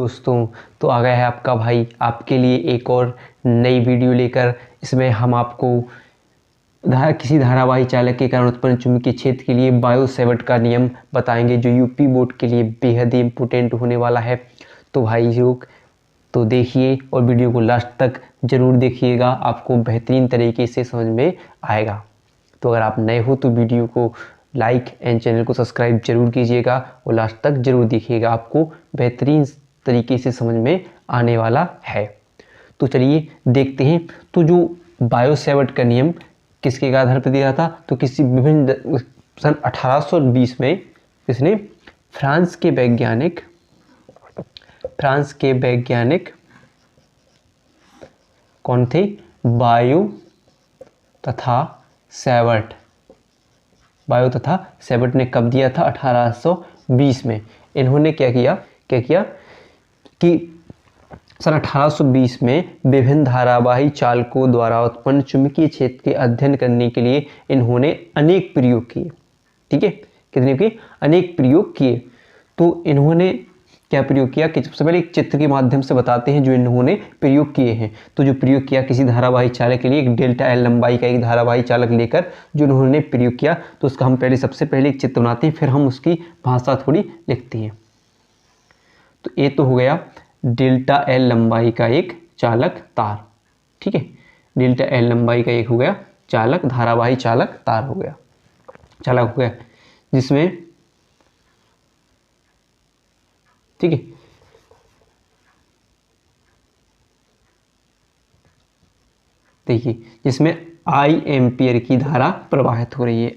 दोस्तों, तो आ गया है आपका भाई आपके लिए एक और नई वीडियो लेकर। इसमें हम आपको किसी धारावाही चालक के कारण उत्पन्न चुंबकीय क्षेत्र के लिए बायो सेवर्ट का नियम बताएंगे, जो यूपी बोर्ड के लिए बेहद ही इम्पोर्टेंट होने वाला है। तो भाई लोग तो देखिए और वीडियो को लास्ट तक ज़रूर देखिएगा, आपको बेहतरीन तरीके से समझ में आएगा। तो अगर आप नए हो तो वीडियो को लाइक एंड चैनल को सब्सक्राइब जरूर कीजिएगा और लास्ट तक जरूर देखिएगा, आपको बेहतरीन तरीके से समझ में आने वाला है। तो चलिए देखते हैं। तो जो बायो सेवर्ट का नियम किसके आधार पर दिया था, तो किसी विभिन्न सन 1820 में इसने फ्रांस के वैज्ञानिक कौन थे, बायो तथा सेवर्ट ने कब दिया था, 1820 में। इन्होंने क्या किया कि सन 1820 में विभिन्न धारावाही चालकों द्वारा उत्पन्न चुंबकीय क्षेत्र के अध्ययन करने के लिए इन्होंने अनेक प्रयोग किए। ठीक है, कितने के अनेक प्रयोग किए। तो इन्होंने क्या प्रयोग किया कि सबसे पहले एक चित्र के माध्यम से बताते हैं जो इन्होंने प्रयोग किए हैं। तो जो प्रयोग किया किसी धारावाही चालक के लिए एक डेल्टा एल लंबाई का एक धारावाही चालक लेकर जो उन्होंने प्रयोग किया, तो उसका हम सबसे पहले एक चित्र बनाते हैं, फिर हम उसकी भाषा थोड़ी लिखते हैं। तो ये तो हो गया डेल्टा एल लंबाई का एक चालक तार। ठीक है, डेल्टा एल लंबाई का एक हो गया चालक, धारावाही चालक तार हो गया, चालक हो गया, जिसमें ठीक है देखिए जिसमें आई एम्पियर की धारा प्रवाहित हो रही है।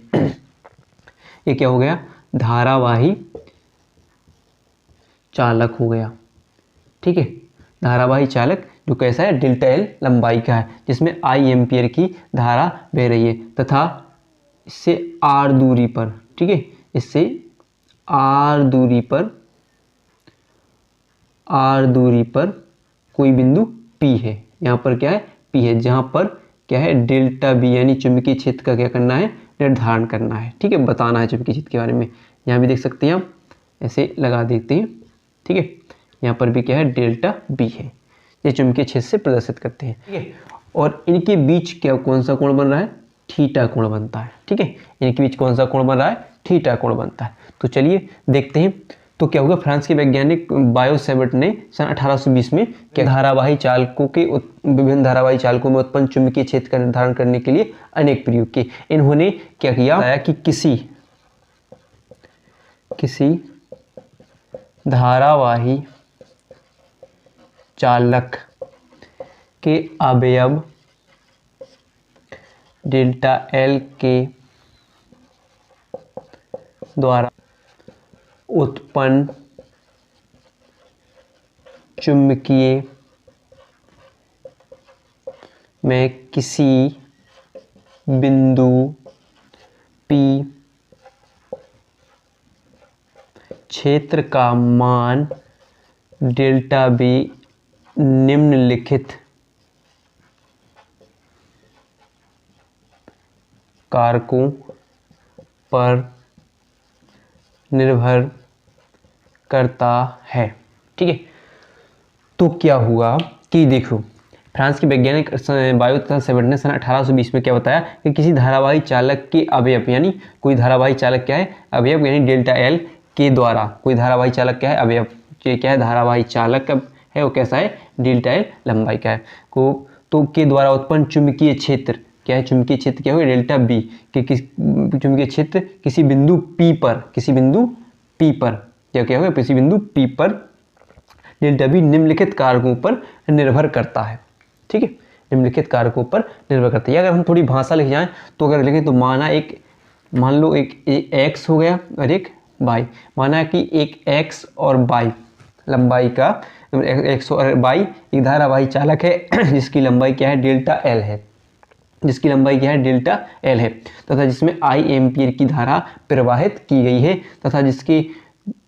ये क्या हो गया, धारावाही चालक हो गया। ठीक है, धारावाही चालक जो कैसा है, डेल्टा एल लंबाई का है, जिसमें आई एम्पियर की धारा बह रही है तथा इससे आर दूरी पर, ठीक है, इससे आर दूरी पर कोई बिंदु P है। यहाँ पर क्या है, P है, जहाँ पर क्या है, डेल्टा बी यानी चुंबकीय क्षेत्र का क्या करना है, निर्धारण करना है। ठीक है, बताना है चुंबकीय क्षेत्र के बारे में। यहाँ भी देख सकते हैं आप, ऐसे लगा देते हैं। ठीक है, यहाँ पर भी क्या है, डेल्टा बी है, ये चुंबकीय क्षेत्र से प्रदर्शित करते हैं। ठीक है, और इनके बीच क्या कौन सा कोण बन रहा है, थीटा कोण बनता है। ठीक है, इनके बीच कौन सा कोण बन रहा है, थीटा कोण बनता है। तो चलिए देखते हैं। तो क्या होगा, फ्रांस के वैज्ञानिक बायो सेवर्ट ने सन 1820 में क्या विभिन्न धारावाही चालकों में उत्पन्न चुंबकीय क्षेत्र का निर्धारण करने के लिए अनेक प्रयोग किए। इन्होंने क्या किया कि किसी धारावाही चालक के अवयव डेल्टा एल के द्वारा उत्पन्न चुंबकीय में किसी बिंदु P क्षेत्र का मान डेल्टा बी निम्नलिखित कारकों पर निर्भर करता है। ठीक है, तो क्या हुआ कि देखो, फ्रांस के वैज्ञानिक बायो तथा सेवर्ट ने सन 1820 में क्या बताया कि किसी धारावाही चालक के अवयव, यानी कोई धारावाही चालक क्या है, अवयव, यानी डेल्टा एल के द्वारा कोई धारावाही चालक क्या है, अवयव, क्या है, धारावाही चालक है वो कैसा है, डेल्टा एल लंबाई का है तो के द्वारा उत्पन्न चुंबकीय क्षेत्र क्या है, चुंबकीय क्षेत्र क्या होगा, डेल्टा बी के चुंबकीय क्षेत्र किसी बिंदु P पर क्या होगा, किसी बिंदु P पर डेल्टा बी निम्नलिखित कारकों पर निर्भर करता है। ठीक है, निम्नलिखित कारकों पर निर्भर करता है। अगर हम थोड़ी भाषा लिख जाएं तो अगर लिखें तो मान लो एक x हो गया और एक y। माना कि एक x और y लंबाई का, x और y एक धारावाही चालक है जिसकी लंबाई क्या है, डेल्टा l है, जिसकी लंबाई क्या है, डेल्टा एल है, तथा जिसमें आई एम्पियर की धारा प्रवाहित की गई है, तथा जिसके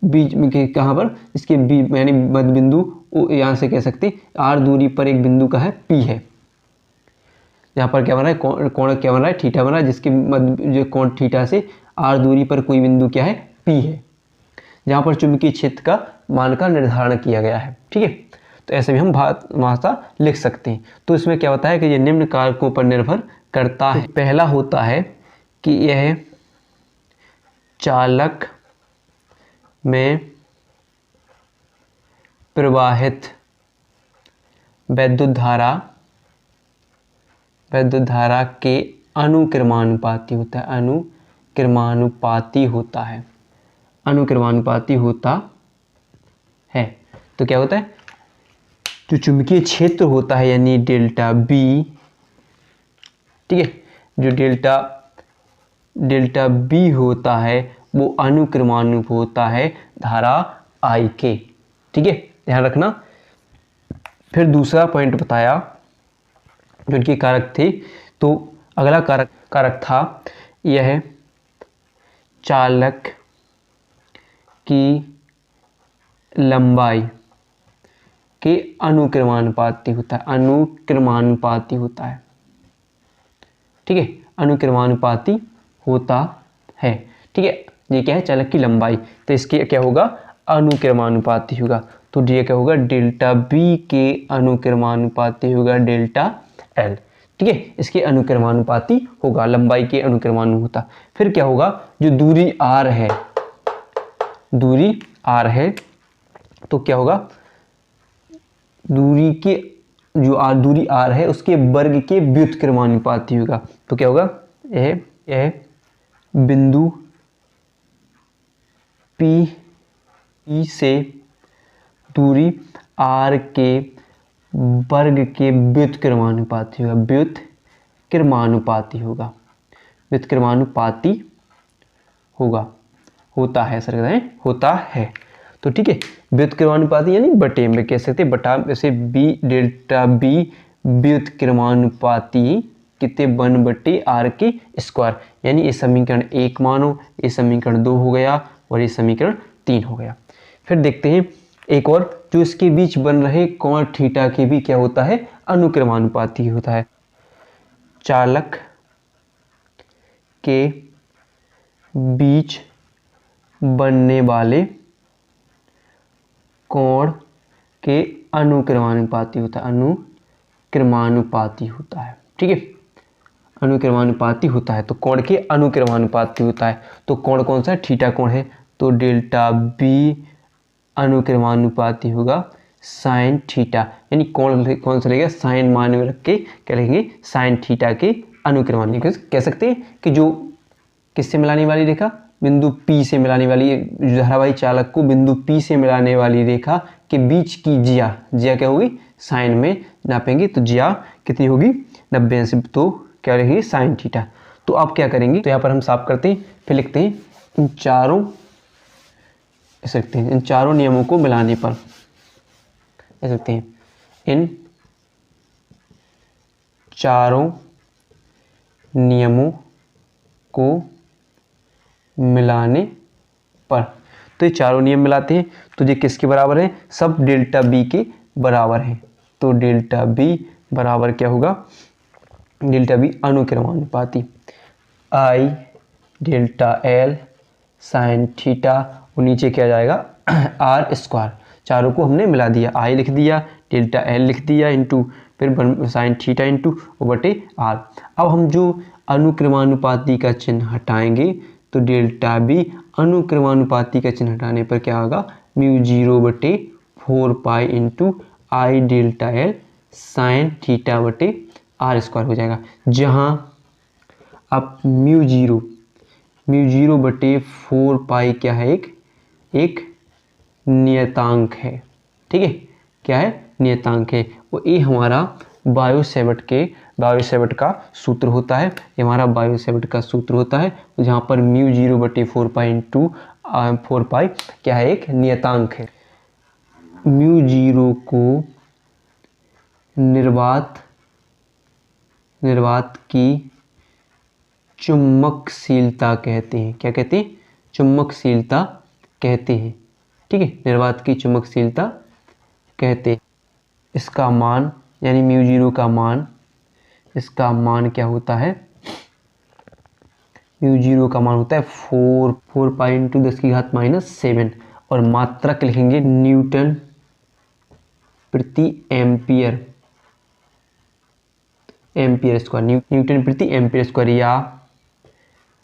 बीच में कहाँ पर, इसके बीच यानी मध्य बिंदु यहाँ से कह सकते आर दूरी पर एक बिंदु का है, P है, यहाँ पर क्या बन रहा है, कोण क्या बन रहा है, थीटा बन रहा है, जिसके मध्य जो कोण थीटा से आर दूरी पर कोई बिंदु क्या है, P है, जहाँ पर चुंबकीय क्षेत्र का मान का निर्धारण किया गया है। ठीक है, तो ऐसे भी हम भाषा लिख सकते हैं। तो इसमें क्या होता है कि ये निम्न कारकों पर निर्भर करता है। तो पहला होता है कि यह चालक में प्रवाहित विद्युत धारा के अनुक्रमानुपाती होता है, अनुक्रमानुपाती होता है, अनुक्रमानुपाती होता है। तो क्या होता है, जो चुंबकीय क्षेत्र होता है यानी डेल्टा बी, ठीक है, जो डेल्टा बी होता है वो अनुक्रमानुप होता है धारा आई के। ठीक है, ध्यान रखना। फिर दूसरा पॉइंट बताया जो इनके कारक थे, तो अगला कारक था यह चालक की लंबाई के अनुक्रमानुपाती होता है, अनुक्रमानुपाती होता है। ठीक है, अनुक्रमानुपाती होता है। ठीक है, ये क्या है, चालक की लंबाई, तो इसके क्या होगा, अनुक्रमानुपाती होगा। तो ये क्या होगा, डेल्टा बी के अनुक्रमानुपाती होगा डेल्टा एल। ठीक है, इसके अनुक्रमानुपाती होगा, लंबाई के अनुक्रमानु होता। फिर क्या होगा, जो दूरी आर है, दूरी आर है, तो क्या होगा, दूरी के जो दूरी आर है उसके वर्ग के व्युत्क्रमानुपाती होगा। तो क्या होगा, यह बिंदु P से दूरी R के वर्ग के व्युत्क्रमानुपाती होगा, व्युत्क्रमानुपाती होगा, व्युत्क्रमानुपाती होगा, होता है सर, कहते हैं होता है। तो ठीक है, व्युत्क्रमानुपाती यानी बटे में कह सकते बटा, जैसे बी डेल्टा बी व्युत्क्रमानुपाती कितने 1/r के स्क्वायर, यानी ये समीकरण 1 मानो, ये समीकरण 2 हो गया और ये समीकरण 3 हो गया। फिर देखते हैं एक और, जो इसके बीच बन रहे कोण थीटा के भी क्या होता है, अनुक्रमानुपाती होता है। चालक के बीच बनने वाले कोण के अनुक्रमानुपाती होता है, अनुक्रमानुपाती होता है। ठीक है, अनुक्रमानुपाती होता है, तो कोण के अनुक्रमानुपाती होता है। तो कोण कौन सा है, थीटा कोण है, तो डेल्टा बी अनुक्रमानुपाती होगा साइन थीटा, यानी कोण कौन सा लेगा, साइन मान में रख के क्या लिखेंगे, साइन थीटा के अनुक्रमानुपाती। कह सकते हैं कि जो किससे मिलाने वाली रेखा, बिंदु P से मिलाने वाली, धारावाही चालक को बिंदु P से मिलाने वाली रेखा के बीच की जिया क्या होगी, साइन में नापेंगे, तो जिया कितनी होगी, 90 से, तो क्या रहेगी, साइन थीटा। तो आप क्या करेंगे, तो यहाँ पर हम साफ करते हैं, फिर लिखते हैं इन चारों, ऐसे लिखते हैं इन चारों नियमों को मिलाने पर, ऐसे लिखते हैं इन चारों नियमों को मिलाने पर। तो ये चारों नियम मिलाते हैं, तो ये किसके बराबर है, सब डेल्टा बी के बराबर है। तो डेल्टा बी बराबर क्या होगा, डेल्टा बी अनुक्रमानुपाती आई डेल्टा एल साइन थीटा, और नीचे क्या जाएगा आर स्क्वायर। चारों को हमने मिला दिया, आई लिख दिया, डेल्टा एल लिख दिया इंटू फिर साइन थीटा इंटू बटे आर। अब हम जो अनुक्रमानुपाती का चिन्ह हटाएंगे, तो डेल्टा बी अनुक्रमानुपाती का चिन्ह हटाने पर क्या होगा, μ0/4 पाई इंटू आई डेल्टा एल साइन थीटा बटे आर स्क्वायर हो जाएगा। जहाँ अब μ0/4 पाई क्या है, एक नियतांक है। ठीक है, क्या है, नियतांक है। और ये हमारा बायो-सैवर्ट का सूत्र होता है, ये हमारा बायो-सैवर्ट का सूत्र होता है, जहाँ पर μ0/4 पाई इंटू 4 पाई क्या है, एक नियतांक है। μ0 को निर्वात की चुंबकशीलता कहते हैं। क्या कहते हैं, चुंबकशीलता कहते हैं। ठीक है, निर्वात की चुंबकशीलता कहते हैं। इसका मान यानी μ0 का मान, इसका मान क्या होता है, μ0 का मान होता है 4 पाई इंटू 10⁻⁷ और मात्रक लिखेंगे न्यूटन प्रति एम्पियर, एम्पियर स्क्वायर, न्यूटन प्रति एम्पियर स्क्वायर, या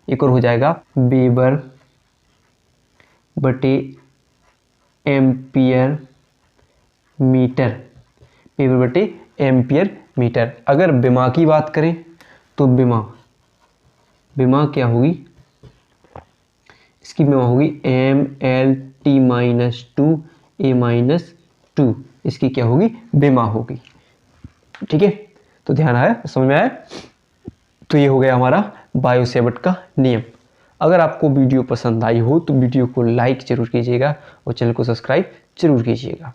एक और हो जाएगा वेबर बटे एम्पियर मीटर, वेबर बटे एम्पियर मीटर। अगर विमा की बात करें तो विमा क्या होगी, इसकी विमा होगी MLT-2A-2, इसकी क्या होगी, विमा होगी। ठीक है, तो ध्यान आया, समझ में आया। तो ये हो गया हमारा बायो सेवर्ट का नियम। अगर आपको वीडियो पसंद आई हो तो वीडियो को लाइक जरूर कीजिएगा और चैनल को सब्सक्राइब जरूर कीजिएगा।